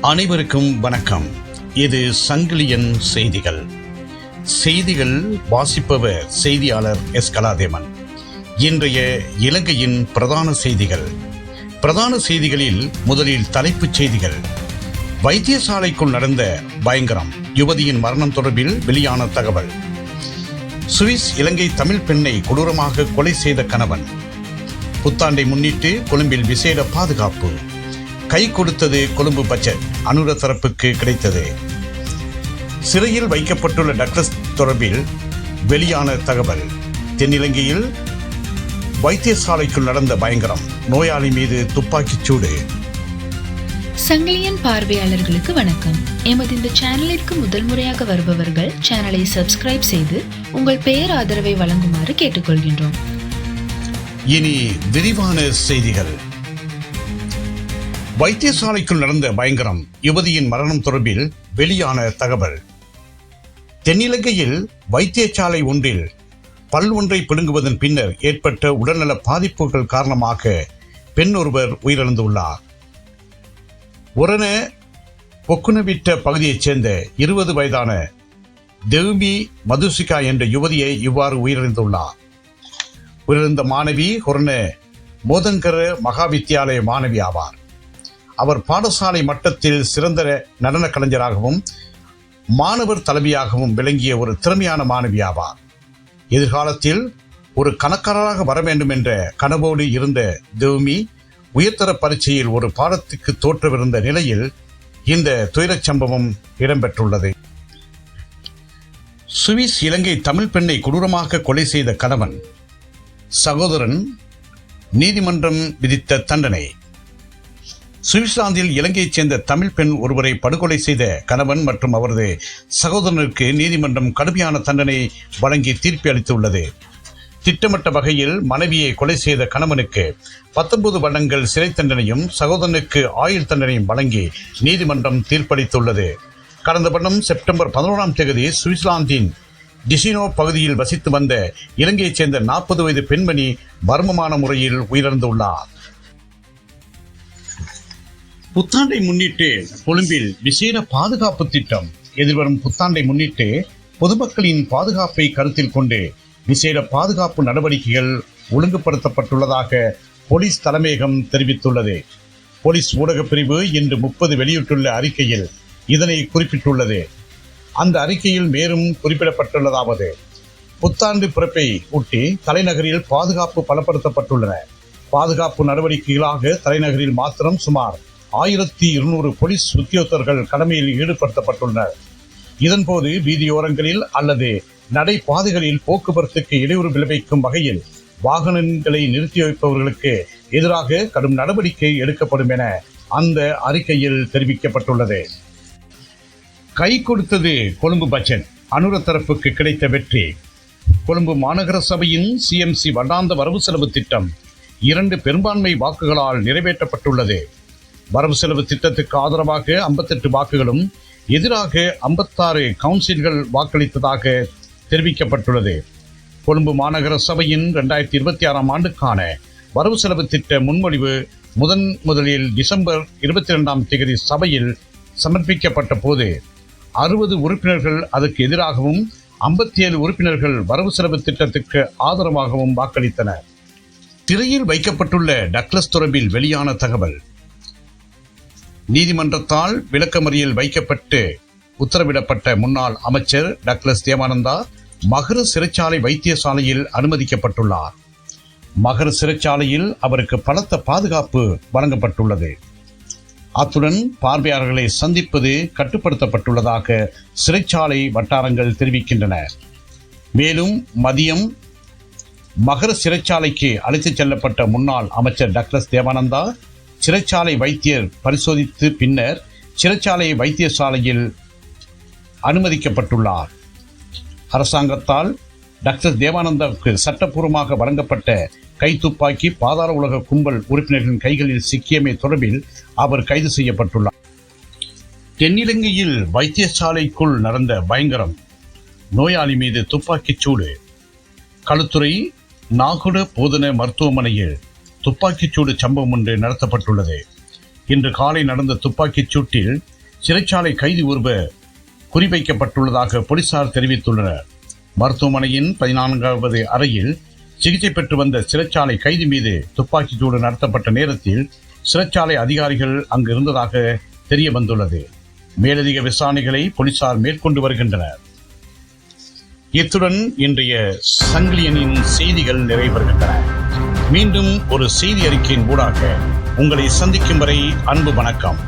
அனைவருக்கும் வணக்கம். இது சங்கிலியன் செய்திகள். செய்திகள் வாசிப்பவர் செய்தியாளர் எஸ். கலாதேவன். இன்றைய இலங்கையின் பிரதான செய்திகள். பிரதான செய்திகளில் முதலில் தலைப்புச் செய்திகள். வைத்தியசாலைக்குள் நடந்த பயங்கரம், யுவதியின் மரணம் தொடர்பில் வெளியான தகவல். சுவிஸ் இலங்கை தமிழ் பெண்ணை கொடூரமாக கொலை செய்த கணவன். புத்தாண்டை முன்னிட்டு கொழும்பில் விசேட பாதுகாப்பு. கை கொடுத்தது கொழும்பு பட்ஜெட், அனுர தரப்புக்கு கிடைத்தது. சிறையில் வைக்கப்பட்டுள்ள டக்ளஸ் தொடர்பில் வெளியான தகவல். தென்னிலங்கையில் வைத்தியசாலைக்குள் நடந்த பயங்கரம், நோயாளி மீது துப்பாக்கிச் சூடு. சங்கிலியன் பார்வையாளர்களுக்கு வணக்கம். எமது இந்த சேனலிற்கு முதல் முறையாக வருபவர்கள் சேனலை சப்ஸ்கிரைப் செய்து உங்கள் பெயர் ஆதரவை வழங்குமாறு கேட்டுக்கொள்கின்றோம். இனி விரிவான செய்திகள். வைத்தியசாலைக்குள் நடந்த பயங்கரம், யுவதியின் மரணம் தொடர்பில் வெளியான தகவல். தென்னிலங்கையில் வைத்தியசாலை ஒன்றில் பல் ஒன்றை பிடுங்குவதன் பின்னர் ஏற்பட்ட உடல்நல பாதிப்புகள் காரணமாக பெண் ஒருவர் உயிரிழந்துள்ளார். ஒரண பொக்குனவிட்ட பகுதியைச் சேர்ந்த 20 வயதான தேவி மதுசிகா என்ற யுவதியை இவ்வாறு உயிரிழந்துள்ளார். உயிரிழந்த மாணவி ஒரண மோதங்கர மகாவித்தியாலய மாணவி ஆவார். அவர் பாடசாலை மட்டத்தில் சிறந்த நடன கலைஞராகவும் மாணவர் தலைவியாகவும் விளங்கிய ஒரு திறமையான மாணவி ஆவார். எதிர்காலத்தில் ஒரு கணக்காளராக வர வேண்டும் என்ற கனவோடு இருந்த தேவி உயர்தர பரீட்சையில் ஒரு பாடத்துக்கு தோற்றவிருந்த நிலையில் இந்த துயரச் சம்பவம் இடம்பெற்றுள்ளது. சுவிஸ் இலங்கை தமிழ் பெண்ணை கொடூரமாக கொலை செய்த கணவன், சகோதரன் நீதிமன்றம் விதித்த தண்டனை. சுவிட்சர்லாந்தில் இலங்கையைச் சேர்ந்த தமிழ் பெண் ஒருவரை படுகொலை செய்த கணவன் மற்றும் அவரது சகோதரனுக்கு நீதிமன்றம் கடுமையான தண்டனை வழங்கி தீர்ப்பு அளித்துள்ளது. திட்டமிட்ட வகையில் மனைவியை கொலை செய்த கணவனுக்கு 19 வருடங்கள் சிறை தண்டனையும் சகோதரனுக்கு ஆயுள் தண்டனையும் வழங்கி நீதிமன்றம் தீர்ப்பளித்துள்ளது. கடந்த வருடம் செப்டம்பர் 11ஆம் தேதி சுவிட்சர்லாந்தின் டிசினோ பகுதியில் வசித்து வந்த இலங்கையைச் சேர்ந்த 40 வயது பெண்மணி மர்மமான முறையில் உயிரிழந்துள்ளார். புத்தாண்டை முன்னிட்டு கொழும்பில் விசேட பாதுகாப்பு திட்டம். எதிர்வரும் புத்தாண்டை முன்னிட்டு பொதுமக்களின் பாதுகாப்பை கருத்தில் கொண்டு விசேட பாதுகாப்பு நடவடிக்கைகள் ஒழுங்குபடுத்தப்பட்டுள்ளதாக போலீஸ் தலைமையகம் தெரிவித்துள்ளது. போலீஸ் ஊடகப் பிரிவு இன்று 30 வெளியிட்டுள்ள அறிக்கையில் இதனை குறிப்பிட்டுள்ளது. அந்த அறிக்கையில் மேலும் குறிப்பிடப்பட்டுள்ளதாவது: புத்தாண்டு பிறப்பை ஒட்டி தலைநகரில் பாதுகாப்பு பலப்படுத்தப்பட்டுள்ளன. பாதுகாப்பு நடவடிக்கைகளாக தலைநகரில் மாத்திரம் சுமார் 1200 போலீஸ் உத்தியோகத்தர்கள் கடமையில் ஈடுபடுத்தப்பட்டுள்ளனர். இதன்போது வீதியோரங்களில் அல்லது நடைபாதைகளில் போக்குவரத்துக்கு இடையூறு விளைவிக்கும் வகையில் வாகனங்களை நிறுத்தி வைப்பவர்களுக்கு எதிராக கடும் நடவடிக்கை எடுக்கப்படும் என அந்த அறிக்கையில் தெரிவிக்கப்பட்டுள்ளது. கை கொடுத்தது கொழும்பு பட்ஜெட், அனுர தரப்புக்கு கிடைத்த வெற்றி. கொழும்பு மாநகர சபையின் CMC வருடாந்த வரவு செலவு திட்டம் 2 பெரும்பான்மை வாக்குகளால் நிறைவேற்றப்பட்டுள்ளது. வரவு செலவு திட்டத்துக்கு ஆதரவாக 58 வாக்குகளும் எதிராக 56 கவுன்சில்கள் வாக்களித்ததாக தெரிவிக்கப்பட்டுள்ளது. கொழும்பு மாநகர சபையின் 2026ஆம் ஆண்டுக்கான வரவு செலவு திட்ட முன்மொழிவு முதலில் டிசம்பர் 22ஆம் தேதி சபையில் சமர்ப்பிக்கப்பட்ட போது 60 உறுப்பினர்கள் அதற்கு எதிராகவும் 57 உறுப்பினர்கள் வரவு செலவு திட்டத்துக்கு ஆதரவாகவும் வாக்களித்தனர். திரையில் வைக்கப்பட்டுள்ள டக்ளஸ் தொடர்பில் வெளியான தகவல். நீதிமன்றத்தால் விளக்கமறியல் வைக்கப்பட்டு உத்தரவிடப்பட்ட முன்னாள் அமைச்சர் டக்ளஸ் தேவானந்தா மகர சிறைச்சாலை வைத்தியசாலையில் அனுமதிக்கப்பட்டுள்ளார். மகர சிறைச்சாலையில் அவருக்கு பலத்த பாதுகாப்பு வழங்கப்பட்டுள்ளது. அத்துடன் பார்வையாளர்களை சந்திப்பது கட்டுப்படுத்தப்பட்டுள்ளதாக சிறைச்சாலை வட்டாரங்கள் தெரிவிக்கின்றன. மேலும் மதியம் மகர சிறைச்சாலைக்கு அழைத்துச் செல்லப்பட்ட முன்னாள் அமைச்சர் டக்ளஸ் தேவானந்தா சிறைச்சாலை வைத்தியர் பரிசோதித்து பின்னர் சிறைச்சாலை வைத்தியசாலையில் அனுமதிக்கப்பட்டுள்ளார். அரசாங்கத்தால் டாக்டர் தேவானந்தாவுக்கு சட்டப்பூர்வமாக வழங்கப்பட்ட கைத்துப்பாக்கி பாதாள உலக கும்பல் உறுப்பினர்களின் கைகளில் சிக்கியமை தொடர்பில் அவர் கைது செய்யப்பட்டுள்ளார். தென்னிலங்கையில் வைத்தியசாலைக்குள் நடந்த பயங்கரம், நோயாளி மீது துப்பாக்கிச் சூடு. களுத்துறை நாகுட போதன மருத்துவமனையில் துப்பாக்கிச்சூடு சம்பவம் ஒன்று நடத்தப்பட்டுள்ளது. இன்று காலை நடந்த துப்பாக்கிச் சூட்டில் சிறைச்சாலை கைதி ஒருவர் குறிவைக்கப்பட்டுள்ளதாக போலீசார் தெரிவித்துள்ளனர். மருத்துவமனையின் 14வது அறையில் சிகிச்சை பெற்று வந்த சிறைச்சாலை கைதி மீது துப்பாக்கிச் சூடு நடத்தப்பட்ட நேரத்தில் சிறைச்சாலை அதிகாரிகள் அங்கு இருந்ததாக தெரிய வந்துள்ளது. மேலதிக விசாரணைகளை போலீசார் மேற்கொண்டு வருகின்றனர். இத்துடன் இன்றைய சங்கிலியனின் செய்திகள் நிறைவருகின்றன. மீண்டும் ஒரு செய்தி அறிக்கையின் ஊடாக உங்களை சந்திக்கும் வரை அன்பு வணக்கம்.